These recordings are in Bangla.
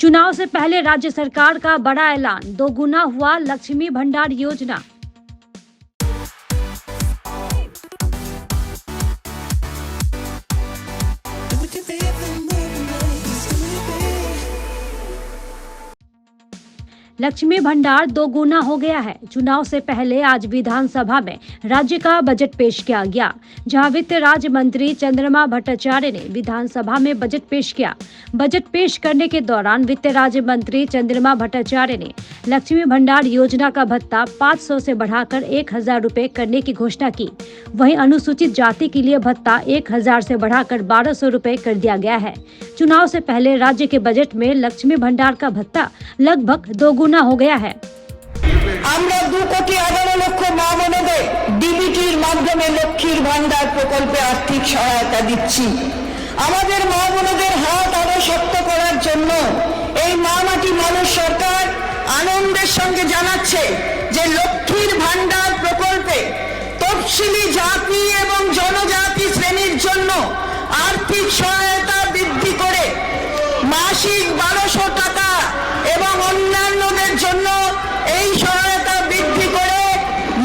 चुनाव से पहले राज्य सरकार का बड़ा ऐलान, दोगुना हुआ लक्ष्मी भंडार योजना। लक्ष्मी भंडार दोगुना हो गया है। चुनाव से पहले आज विधानसभा में राज्य का बजट पेश किया गया, जहां वित्त राज्य मंत्री चंद्रमा भट्टाचार्य ने विधानसभा में बजट पेश किया। बजट पेश करने के दौरान वित्त राज्य मंत्री चंद्रमा भट्टाचार्य ने लक्ष्मी भंडार योजना का भत्ता 500 से बढ़ाकर 1000 रुपए करने की घोषणा की। वहीं अनुसूचित जाति के लिए भत्ता 1000 से बढ़ाकर 1200 रुपए कर दिया गया है। चुनाव से पहले राज्य के बजट में लक्ष्मी भंडार का भत्ता लगभग दोगुना हो गया है। আমরা 2 কোটি 11 লক্ষ মা বোনদের ডিবিটির মাধ্যমে লক্ষ্মীর ভান্ডার প্রকল্পে আর্থিক সহায়তা দিচ্ছি। আমাদের মা বোনদের হাত আরো শক্ত করার জন্য এই মা মাটি মানুষ সরকার আনন্দের সঙ্গে জানাচ্ছে যে লক্ষ্মীর ভান্ডার প্রকল্পে তফসিলি জাতি এবং জনজাতি শ্রেণীর জন্য আর্থিক সহায়তা বৃদ্ধি করে মাসিক 1200 টাকা এবং অন্যান্যদের জন্য এই সহায়তা বৃদ্ধি করে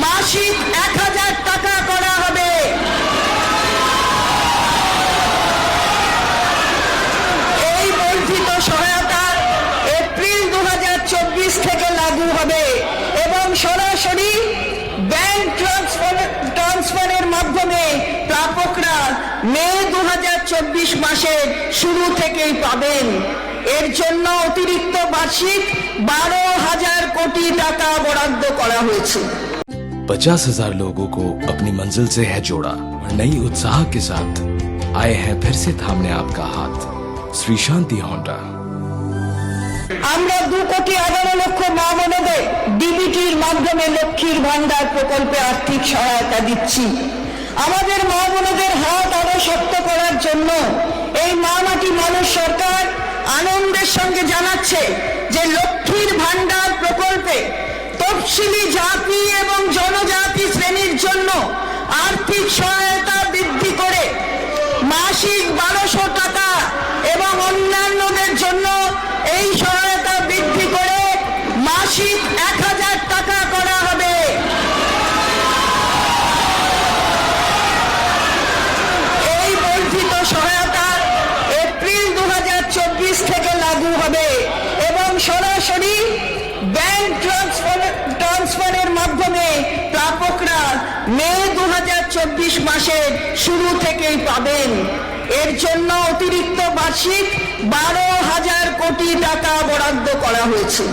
মাসিক 1000 টাকা করা হবে। এই বর্ধিত সহায়তা এপ্রিল 2024 থেকে লাগু হবে এবং সরাসরি ব্যাংক ট্রান্সফারের মাধ্যমে প্রাপকরা মে 2024 মাসের শুরু থেকেই পাবেন। এর জন্য অতিরিক্ত বার্ষিক 12,000 কোটি টাকা বরাদ্দ করা হয়েছে। 50,000 लोगों को अपनी मंजिल से है जोड़ा और नई उत्साह के साथ आए हैं फिर से थामने आपका हाथ श्री शांति होंडा। আমরা 2 কোটি 11 লক্ষ মা বোনদের ডিবিটির মাধ্যমে লক্ষ্মীর ভান্ডার প্রকল্পে আর্থিক সহায়তা দিচ্ছি। আমাদের মা বোনদের হাত আরো শক্ত করার জন্য এই মা মাটি মানুষ সরকার আনন্দের সঙ্গে জানাচ্ছে যে লক্ষ্মীর ভান্ডার প্রকল্পে তফসিলি জাতি এবং জনজাতি শ্রেণীর জন্য আর্থিক সহায়তা বৃদ্ধি করে মাসিক 1200 টাকা এবং অন্যান্যদের জন্য এই সহায়তা বৃদ্ধি করে মাসিক 1000 টাকা করা হবে। এই বর্ধিত সহায়তা এপ্রিল 2024 থেকে লাগু হবে এবং সরাসরি ব্যাংক ট্রান্সফারের মাধ্যমে প্রাপকরা মে 2024 মাসের শুরু থেকেই পাবেন। এর জন্য অতিরিক্ত বার্ষিক 12,000 কোটি টাকা বরাদ্দ করা হয়েছে।